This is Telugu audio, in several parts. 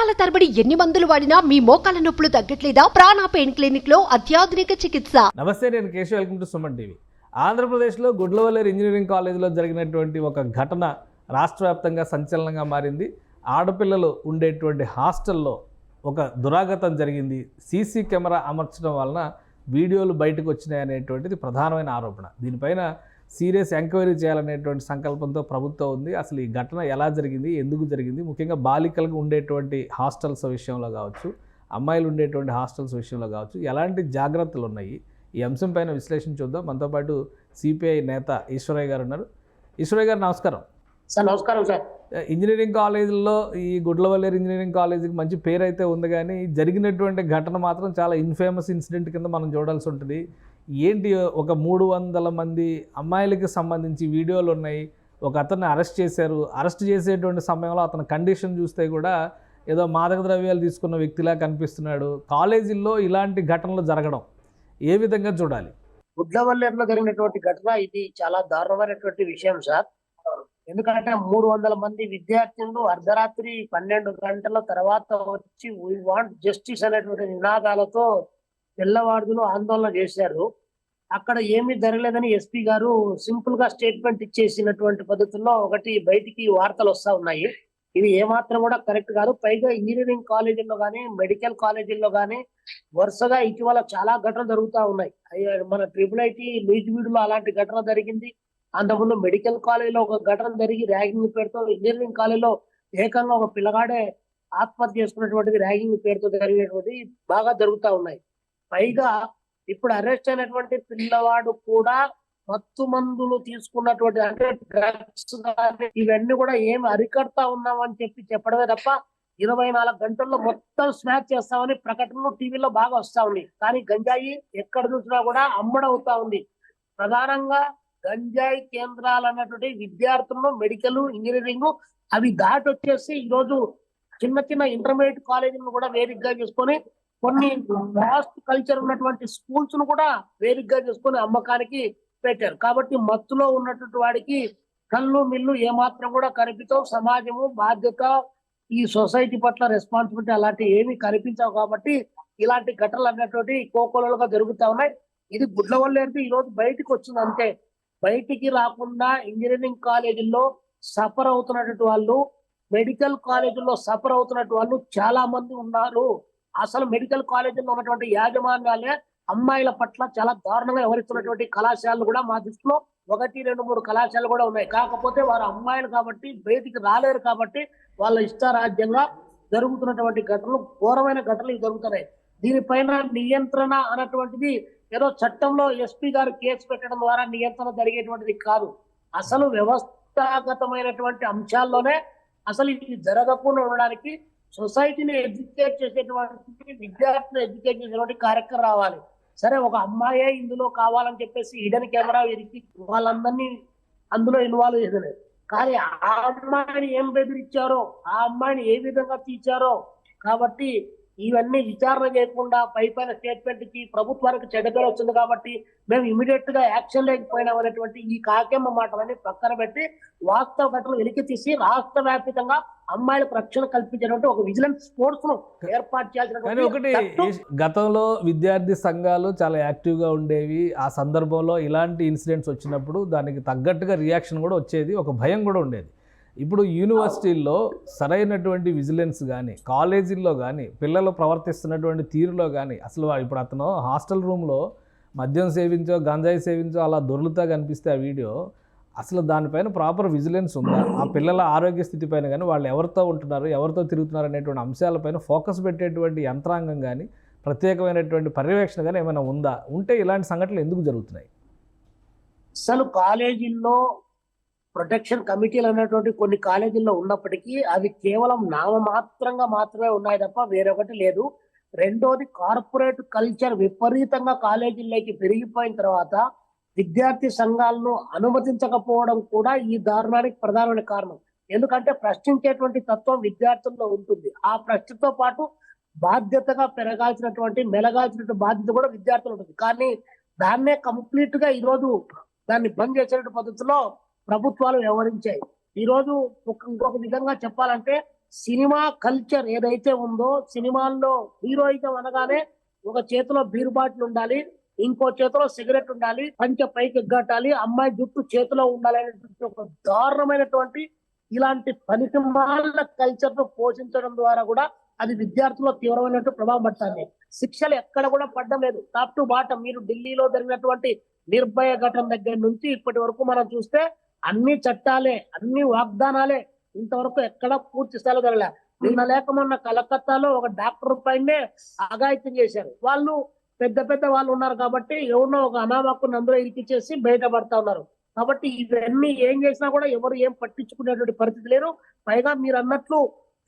సంవత్సరాల తరబడి ఎన్ని మందులు వాడినా మీ మోకాల నొప్పులు తగ్గట్లేదా? ప్రాణ పెయిన్ క్లినిక్ లో అత్యాధునిక చికిత్స. నమస్తే, నేను Keshav. Welcome to Suman TV. ఆంధ్రప్రదేశ్లో గుడ్లవల్లేరు ఇంజనీరింగ్ కాలేజీలో జరిగినటువంటి ఒక ఘటన రాష్ట్ర వ్యాప్తంగా సంచలనంగా మారింది. ఆడపిల్లలు ఉండేటువంటి హాస్టల్లో ఒక దురాగతం జరిగింది. సీసీ కెమెరా అమర్చడం వలన వీడియోలు బయటకు వచ్చినాయి అనేటువంటిది ప్రధానమైన ఆరోపణ. దీనిపైన సీరియస్ ఎంక్వైరీ చేయాలనేటువంటి సంకల్పంతో ప్రభుత్వం ఉంది. అసలు ఈ ఘటన ఎలా జరిగింది, ఎందుకు జరిగింది, ముఖ్యంగా బాలికలకు ఉండేటువంటి హాస్టల్స్ విషయంలో కావచ్చు, అమ్మాయిలు ఉండేటువంటి హాస్టల్స్ విషయంలో కావచ్చు, ఎలాంటి జాగ్రత్తలు ఉన్నాయి, ఈ అంశం పైన విశ్లేషణ చూద్దాం. మనతో పాటు సిపిఐ నేత ఈశ్వరయ్య గారు ఉన్నారు. ఈశ్వరయ్య గారు నమస్కారం. సార్ నమస్కారం సార్. ఇంజనీరింగ్ కాలేజీల్లో ఈ గుడ్లవల్లేరు ఇంజనీరింగ్ కాలేజీకి మంచి పేరు అయితే ఉంది, కానీ జరిగినటువంటి ఘటన మాత్రం చాలా ఇన్ఫేమస్ ఇన్సిడెంట్ కింద మనం చూడాల్సి ఉంటుంది. ఏంటి, ఒక 300 మంది అమ్మాయిలకి సంబంధించి వీడియోలు ఉన్నాయి. ఒక అతన్ని అరెస్ట్ చేశారు. అరెస్ట్ చేసేటువంటి సమయంలో అతని కండిషన్ చూస్తే కూడా ఏదో మాదక ద్రవ్యాలు తీసుకున్న వ్యక్తిలా కనిపిస్తున్నాడు. కాలేజీల్లో ఇలాంటి ఘటనలు జరగడం ఏ విధంగా చూడాలి? గుడ్లవల్లేరులో జరిగినటువంటి ఘటన ఇది చాలా దారుణమైనటువంటి విషయం సార్. ఎందుకంటే 300 మంది విద్యార్థులు అర్ధరాత్రి 12 గంటల తర్వాత వచ్చి వీ వాంట్ జస్టిస్ అనేటువంటి నినాదాలతో తెల్లవారుదులు ఆందోళన చేశారు. అక్కడ ఏమీ జరగలేదని ఎస్పీ గారు సింపుల్ గా స్టేట్మెంట్ ఇచ్చేసినటువంటి పద్ధతుల్లో ఒకటి బయటికి వార్తలు వస్తా ఉన్నాయి. ఇది ఏమాత్రం కూడా కరెక్ట్ కాదు. పైగా ఇంజనీరింగ్ కాలేజీల్లో కానీ, మెడికల్ కాలేజీల్లో కానీ వరుసగా ఇటీవల చాలా ఘటనలు జరుగుతూ ఉన్నాయి. మన ట్రిపుల్ నూజివీడులో అలాంటి ఘటన జరిగింది. అంతకుముందు మెడికల్ కాలేజీలో ఒక ఘటన జరిగి ర్యాగింగ్ పేరుతో, ఇంజనీరింగ్ కాలేజీలో ఏకంగా ఒక పిల్లగాడే ఆత్మహత్య చేసుకున్నటువంటిది ర్యాగింగ్ పేరుతో జరిగినటువంటి బాగా జరుగుతూ ఉన్నాయి. పైగా ఇప్పుడు అరెస్ట్ అయినటువంటి పిల్లవాడు కూడా మత్తు మందులు తీసుకున్నటువంటి, అంటే డ్రగ్స్ ఇవన్నీ కూడా ఏమి అరికడతా ఉన్నామని చెప్పడమే తప్ప 24 గంటల్లో మొత్తం స్నాచ్ చేస్తామని ప్రకటనలు టీవీలో బాగా వస్తా ఉంది. కానీ గంజాయి ఎక్కడ చూసినా కూడా అమ్మడవుతా ఉంది. ప్రధానంగా గంజాయి కేంద్రాలు అన్నటువంటి విద్యార్థులను మెడికల్, ఇంజనీరింగ్ అవి దాటి వచ్చేసి ఈరోజు చిన్న చిన్న ఇంటర్మీడియట్ కాలేజీలను కూడా వేదికగా చేసుకొని, కొన్ని వాస్ట్ కల్చర్ ఉన్నటువంటి స్కూల్స్ ను కూడా వేదికగా చేసుకొని అమ్మకానికి పెట్టారు. కాబట్టి మత్తులో ఉన్నటువంటి వాడికి కళ్ళు మిల్లు ఏమాత్రం కూడా కనిపించవు. సమాజము బాధ్యత, ఈ సొసైటీ పట్ల రెస్పాన్సిబిలిటీ అలాంటి ఏమీ కనిపించవు. కాబట్టి ఇలాంటి ఘటనలు అన్నటువంటి కోకోలుగా జరుగుతా ఉన్నాయి. ఇది గుడ్లవల్లేరు ఈ రోజు బయటకు వచ్చింది అంతే. బయటికి రాకుండా ఇంజనీరింగ్ కాలేజీల్లో సఫర్ అవుతున్నటువంటి వాళ్ళు, మెడికల్ కాలేజీల్లో సఫర్ అవుతున్నటువంటి వాళ్ళు చాలా మంది ఉన్నారు. అసలు మెడికల్ కాలేజీలో ఉన్నటువంటి యాజమాన్యాలే అమ్మాయిల పట్ల చాలా దారుణంగా వ్యవహరిస్తున్నటువంటి కళాశాలలు కూడా మా దృష్టిలో 1, 2, 3 కళాశాలలు కూడా ఉన్నాయి. కాకపోతే వారు అమ్మాయిలు కాబట్టి బయటికి రాలేరు, కాబట్టి వాళ్ళ ఇష్టారాజ్యంగా జరుగుతున్నటువంటి ఘటనలు, ఘోరమైన ఘటనలు జరుగుతున్నాయి. దీనిపైన నియంత్రణ అన్నటువంటిది ఏదో చట్టంలో ఎస్పీ గారు కేసు పెట్టడం ద్వారా నియంత్రణ జరిగేటువంటిది కాదు. అసలు వ్యవస్థాగతమైనటువంటి అంశాల్లోనే అసలు ఇది జరగకుండా ఉండడానికి సొసైటీని ఎడ్యుకేట్ చేసేటువంటి, విద్యార్థులను ఎడ్యుకేట్ చేసేటువంటి కార్యక్రమం రావాలి. సరే, ఒక అమ్మాయే ఇందులో కావాలని చెప్పేసి హిడెన్ కెమెరా విరిచి వాళ్ళందరినీ అందులో ఇన్వాల్వ్ చేసలేదు. కానీ ఆ అమ్మాయిని ఏం బెదిరించారో, ఆ అమ్మాయిని ఏ విధంగా తీర్చారో, కాబట్టి ఇవన్నీ విచారణ చేయకుండా పైన స్టేట్మెంట్ కి ప్రభుత్వానికి చెడ్డ పేరు వస్తుంది. కాబట్టి మేము ఇమీడియట్ గా యాక్షన్ లేకపోయినాం అనేటువంటి ఈ కాకేమ్మ మాటలన్నీ పక్కన పెట్టి వాస్తవ ఘటనలు వెలికి తీసి రాష్ట్ర వ్యాప్తంగా అమ్మాయిలకు రక్షణ కల్పించేటువంటి ఒక విజిలెన్స్ ఫోర్స్ ను ఏర్పాటు చేయాల్సిన. ఒకటి, గతంలో విద్యార్థి సంఘాలు చాలా యాక్టివ్గా ఉండేవి. ఆ సందర్భంలో ఇలాంటి ఇన్సిడెంట్స్ వచ్చినప్పుడు దానికి తగ్గట్టుగా రియాక్షన్ కూడా వచ్చేది, ఒక భయం కూడా ఉండేది. ఇప్పుడు యూనివర్సిటీల్లో సరైనటువంటి విజిలెన్స్ కానీ, కాలేజీల్లో కానీ, పిల్లలు ప్రవర్తిస్తున్నటువంటి తీరులో కానీ, అసలు ఇప్పుడు అతను హాస్టల్ రూమ్లో మద్యం సేవించో, గంజాయి సేవించో అలా దొర్లుతా కనిపిస్తే ఆ వీడియో, అసలు దానిపైన ప్రాపర్ విజిలెన్స్ ఉందా? ఆ పిల్లల ఆరోగ్య స్థితి పైన కానీ, వాళ్ళు ఎవరితో ఉంటున్నారు, ఎవరితో తిరుగుతున్నారు అనేటువంటి అంశాలపైన ఫోకస్ పెట్టేటువంటి యంత్రాంగం కానీ, ప్రత్యేకమైనటువంటి పర్యవేక్షణ కానీ ఏమైనా ఉందా? ఉంటే ఇలాంటి సంఘటనలు ఎందుకు జరుగుతున్నాయి? అసలు కాలేజీల్లో ప్రొటెక్షన్ కమిటీలు అనేటువంటి కొన్ని కాలేజీల్లో ఉన్నప్పటికీ అవి కేవలం నామమాత్రంగా మాత్రమే ఉన్నాయి తప్ప వేరొకటి లేదు. రెండోది, కార్పొరేట్ కల్చర్ విపరీతంగా కాలేజీల్లోకి పెరిగిపోయిన తర్వాత విద్యార్థి సంఘాలను అనుమతించకపోవడం కూడా ఈ దారుణానికి ప్రధానమైన కారణం. ఎందుకంటే ప్రశ్నించేటువంటి తత్వం విద్యార్థుల్లో ఉంటుంది. ఆ ప్రశ్నతో పాటు బాధ్యతగా మెలగాల్సినటువంటి బాధ్యత కూడా విద్యార్థులు ఉంటుంది. కానీ దాన్నే కంప్లీట్ గా ఈరోజు దాన్ని బంద్ చేసేటువంటి పద్ధతిలో ప్రభుత్వాలు వ్యవహరించాయి. ఈ రోజు ఇంకొక విధంగా చెప్పాలంటే సినిమా కల్చర్ ఏదైతే ఉందో, సినిమాల్లో హీరోయిజం అనగానే ఒక చేతిలో బీర్ బాటిల్ ఉండాలి, ఇంకో చేతిలో సిగరెట్ ఉండాలి, పంచె పైకి ఎగ్గట్టాలి, అమ్మాయి జుట్టు చేతిలో ఉండాలి అనేటువంటి ఒక దారుణమైనటువంటి ఇలాంటి పనికిమాలిన కల్చర్ ను పోషించడం ద్వారా కూడా అది విద్యార్థుల్లో తీవ్రమైనటువంటి ప్రభావం పడుతుంది. శిక్షలు ఎక్కడ కూడా పడడం లేదు. టాప్ టు బాటం మీరు ఢిల్లీలో జరిగినటువంటి నిర్భయ ఘటన దగ్గర నుంచి ఇప్పటి వరకు మనం చూస్తే అన్ని చట్టాలే, అన్ని వాగ్దానాలే, ఇంతవరకు ఎక్కడ పూర్తి స్థాయిలో జరగలే. నిన్న లేక మొన్న కలకత్తాలో ఒక డాక్టర్ పైనే అఘాయిత్యం చేశారు. వాళ్ళు పెద్ద పెద్ద వాళ్ళు ఉన్నారు కాబట్టి ఎవరినో ఒక అనామకుని అందులో ఇరికిచ్చేసి బయటపడతా ఉన్నారు. కాబట్టి ఇవన్నీ ఏం చేసినా కూడా ఎవరు ఏం పట్టించుకునేటువంటి పరిస్థితి లేరు. పైగా మీరు అన్నట్లు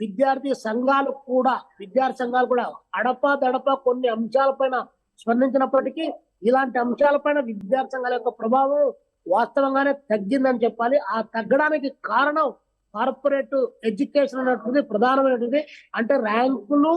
విద్యార్థి సంఘాలు కూడా అడపా దడప కొన్ని అంశాలపైన స్పందించినప్పటికీ ఇలాంటి అంశాలపైన విద్యార్థి సంఘాల యొక్క ప్రభావం వాస్తవంగానే తగ్గిందని చెప్పాలి. ఆ తగ్గడానికి కారణం కార్పొరేట్ ఎడ్యుకేషన్ అనేటువంటిది ప్రధానమైనటువంటి, అంటే ర్యాంకులు,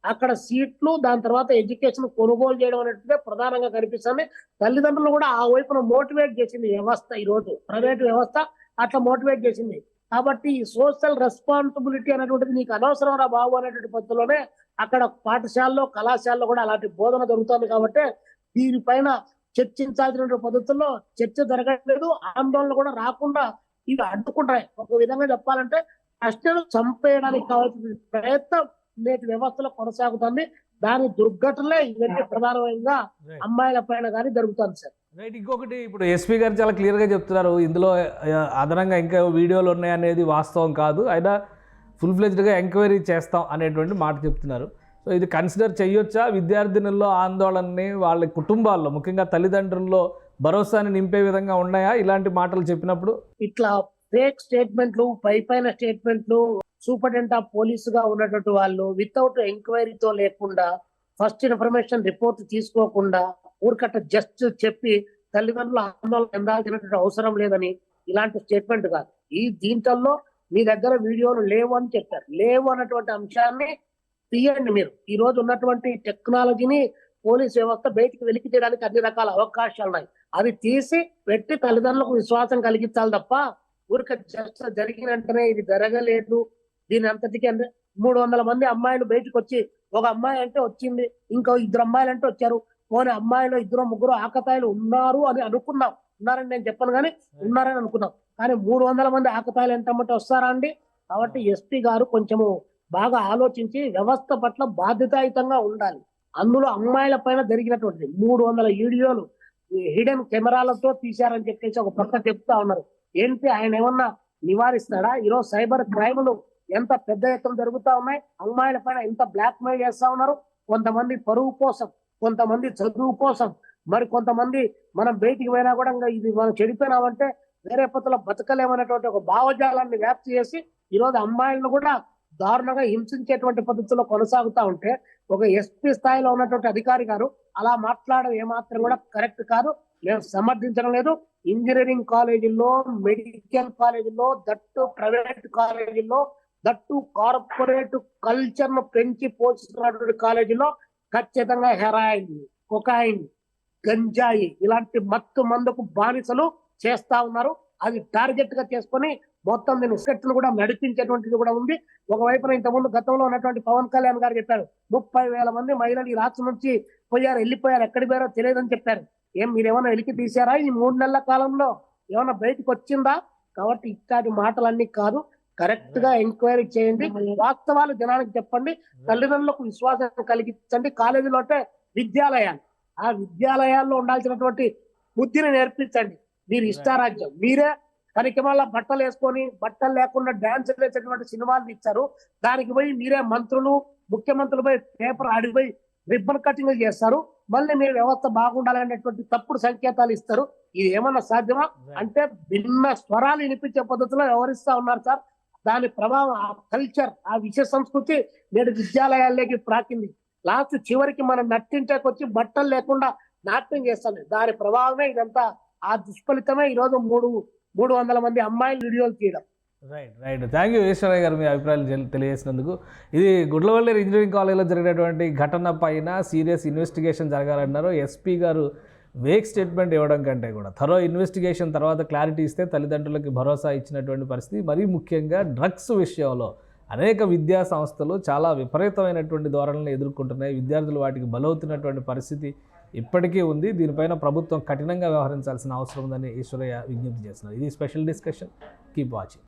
అక్కడ సీట్లు, దాని తర్వాత ఎడ్యుకేషన్ కొనుగోలు చేయడం అనేటువంటిది ప్రధానంగా కనిపిస్తుంది. తల్లిదండ్రులు కూడా ఆ వైపున మోటివేట్ చేసింది వ్యవస్థ, ఈ రోజు ప్రైవేట్ వ్యవస్థ అట్లా మోటివేట్ చేసింది. కాబట్టి ఈ సోషల్ రెస్పాన్సిబిలిటీ అనేటువంటిది నీకు అనవసరం రా బాబు అనేటువంటి పద్ధతిలోనే అక్కడ పాఠశాలలో, కళాశాలలో కూడా అలాంటి బోధన జరుగుతుంది. కాబట్టి దీనిపైన చర్చించాల్సినటువంటి పద్ధతుల్లో చర్చ జరగట్లేదు. ఆందోళన కూడా రాకుండా ఇవి అడ్డుకుంటాయి. ఒక విధంగా చెప్పాలంటే ప్రశ్నలు చంపేయడానికి కావాల్సిన ప్రయత్నం నేటి వ్యవస్థలో కొనసాగుతుంది. దాని దుర్ఘటనలే ఇవన్నీ ప్రధానంగా అమ్మాయిల పైన కానీ జరుగుతుంది సార్. రైట్. ఇంకొకటి, ఇప్పుడు ఎస్పీ గారు చాలా క్లియర్గా చెప్తున్నారు, ఇందులో అదనంగా ఇంకా వీడియోలు ఉన్నాయనేది వాస్తవం కాదు, అయినా ఫుల్ ఫ్లెజ్డ్గా ఎంక్వైరీ చేస్తాం అనేటువంటి మాట చెప్తున్నారు. సో ఇది కన్సిడర్ చేయొచ్చా? విద్యార్థినుల్లో ఆందోళనని, వాళ్ళ కుటుంబాల్లో ముఖ్యంగా తల్లిదండ్రుల్లో భరోసాని నింపే విధంగా ఉన్నాయా ఇలాంటి మాటలు చెప్పినప్పుడు? ఇట్లా ఫేక్ స్టేట్మెంట్లు, పైన స్టేట్మెంట్లు, సూపరింటెండెంట్ ఆఫ్ పోలీసు గా ఉన్నటువంటి వాళ్ళు వితౌట్ ఎంక్వైరీతో లేకుండా, ఫస్ట్ ఇన్ఫర్మేషన్ రిపోర్ట్ తీసుకోకుండా ఊరికట్ట జస్ట్ చెప్పి తల్లిదండ్రులు ఆందోళన చెందాల్సినటువంటి అవసరం లేదని ఇలాంటి స్టేట్మెంట్ కాదు. దీంట్లో మీ దగ్గర వీడియోలు లేవు అని చెప్పారు. లేవు అన్నటువంటి అంశాన్ని తీయండి. మీరు ఈ రోజు ఉన్నటువంటి టెక్నాలజీని పోలీస్ వ్యవస్థ బయటికి వెలికి తీయడానికి అన్ని రకాల అవకాశాలు ఉన్నాయి. అది తీసి పెట్టి తల్లిదండ్రులకు విశ్వాసం కలిగించాలి తప్ప ఊరిక జస్ట్ జరిగిన వెంటనే ఇది జరగలేదు, దీని అంతటికి 300 మంది అమ్మాయిలు బయటకు వచ్చి, ఒక అమ్మాయి అంటే వచ్చింది, ఇంకో 2 అమ్మాయిలు అంటే వచ్చారు, పోనీ అమ్మాయిలు 2-3 ఆకతాయిలు ఉన్నారు అని అనుకున్నాం. ఉన్నారని నేను చెప్పను కానీ ఉన్నారని అనుకున్నాం. కానీ 300 మంది ఆకతాయిలు ఎంతమంటే వస్తారా అండి? కాబట్టి ఎస్పీ గారు కొంచెము బాగా ఆలోచించి వ్యవస్థ పట్ల బాధ్యతాయుతంగా ఉండాలి. అందులో అమ్మాయిల పైన జరిగినటువంటి 300 వీడియోలు హిడెన్ కెమెరాలతో తీశారని చెప్పేసి ఒక పక్క చెప్తా ఉన్నారు. ఏంటి, ఆయన ఏమన్నా నివారిస్తాడా? ఈరోజు సైబర్ క్రైమ్లు ఎంత పెద్ద ఎత్తున జరుగుతా ఉన్నాయి. అమ్మాయిల పైన ఎంత బ్లాక్ మెయిల్ చేస్తా ఉన్నారు. కొంతమంది పరువు కోసం, కొంతమంది చదువు కోసం, మరి కొంతమంది మనం బయటికి పోయినా కూడా ఇది మనం చెడిపోయినామంటే వేరే పద్ధతిలో బతకలేమనేటువంటి ఒక భావజాలాన్ని వ్యాప్తి చేసి ఈరోజు అమ్మాయిలను కూడా దారుణంగా హింసించేటువంటి పద్ధతిలో కొనసాగుతా ఉంటే ఒక ఎస్పీ స్థాయిలో ఉన్నటువంటి అధికారి గారు అలా మాట్లాడడం ఏమాత్రం కూడా కరెక్ట్ కాదు. మేము సమర్థించడం లేదు. ఇంజనీరింగ్ కాలేజీల్లో, మెడికల్ కాలేజీల్లో, దట్టు ప్రైవేట్ కాలేజీల్లో, దట్టు కార్పొరేట్ కల్చర్ ను పెంచి పోషిస్తున్నటువంటి కాలేజీలో ఖచ్చితంగా హెరాయిన్, కొకాయిన్, గంజాయి ఇలాంటి మత్తు మందుకు బానిసలు చేస్తా ఉన్నారు. అది టార్గెట్ గా చేసుకొని మొత్తం దీని స్కెట్ను కూడా నడిపించేటువంటిది కూడా ఉంది. ఒకవైపున ఇంతకుముందు గతంలో ఉన్నటువంటి పవన్ కళ్యాణ్ గారు చెప్పారు, 30,000 మంది మహిళలు ఈ రాష్ట్రం నుంచి వెళ్ళిపోయారు, ఎక్కడికి పోయారో తెలియదని చెప్పారు. మీరేమన్నా వెలికి తీశారా? ఈ 3 నెలల కాలంలో ఏమన్నా బయటకు వచ్చిందా? కాబట్టి ఇట్లాంటి మాటలన్నీ కాదు, కరెక్ట్ గా ఎంక్వైరీ చేయండి, వాస్తవాలు జనానికి చెప్పండి, తల్లిదండ్రులకు విశ్వాసం కలిగించండి. కాలేజీలో అంటే విద్యాలయాలు, ఆ విద్యాలయాల్లో ఉండాల్సినటువంటి బుద్ధిని నేర్పించండి. మీరు ఇష్టారాజ్యం, మీరే పనికిమాల బట్టలు వేసుకొని బట్టలు లేకుండా డాన్స్ వేసేటువంటి సినిమాలు ఇచ్చారు. దానికి పోయి మీరే మంత్రులు, ముఖ్యమంత్రులు పోయి పేపర్ ఆడిపోయి రిబ్బన్ కటింగ్ చేస్తారు. మళ్ళీ మీరు వ్యవస్థ బాగుండాలనేటువంటి తప్పుడు సంకేతాలు ఇస్తారు. ఇది ఏమన్నా సాధ్యమా? అంటే భిన్న స్వరాలు వినిపించే పద్ధతిలో వ్యవహరిస్తా ఉన్నారు సార్. దాని ప్రభావం, ఆ కల్చర్, ఆ విషయ సంస్కృతి నేడు విద్యాలయాల్లోకి ప్రాకింది. లాస్ట్ చివరికి మనం నట్టింటకి వచ్చి బట్టలు లేకుండా నాట్యం చేస్తాను. దాని ప్రభావమే ఇదంతా. ఆ దుష్ఫలితమే ఈరోజు 300 మంది అమ్మాయిలు వీడియోలు తీయడం. రైట్. థ్యాంక్ యూ ఈశ్వరయ్య గారు, మీ అభిప్రాయాలు తెలియజేసినందుకు. ఇది గుడ్లవల్లేరు ఇంజనీరింగ్ కాలేజ్లో జరిగినటువంటి ఘటన పైన సీరియస్ ఇన్వెస్టిగేషన్ జరగాలన్నారు. ఎస్పీ గారు వేక్ స్టేట్మెంట్ ఇవ్వడం కంటే కూడా థరో ఇన్వెస్టిగేషన్ తర్వాత క్లారిటీ ఇస్తే తల్లిదండ్రులకి భరోసా ఇచ్చినటువంటి పరిస్థితి. మరీ ముఖ్యంగా డ్రగ్స్ విషయంలో అనేక విద్యా సంస్థలు చాలా విపరీతమైనటువంటి ధోరణిని ఎదుర్కొంటున్నాయి. విద్యార్థులు వాటికి బలవుతున్నటువంటి పరిస్థితి ఇప్పటికీ ఉంది. దీనిపైన ప్రభుత్వం కఠినంగా వ్యవహరించాల్సిన అవసరం ఉందని ఈశ్వరయ్య విజ్ఞప్తి చేస్తున్నారు. ఇది స్పెషల్ డిస్కషన్. Keep watching.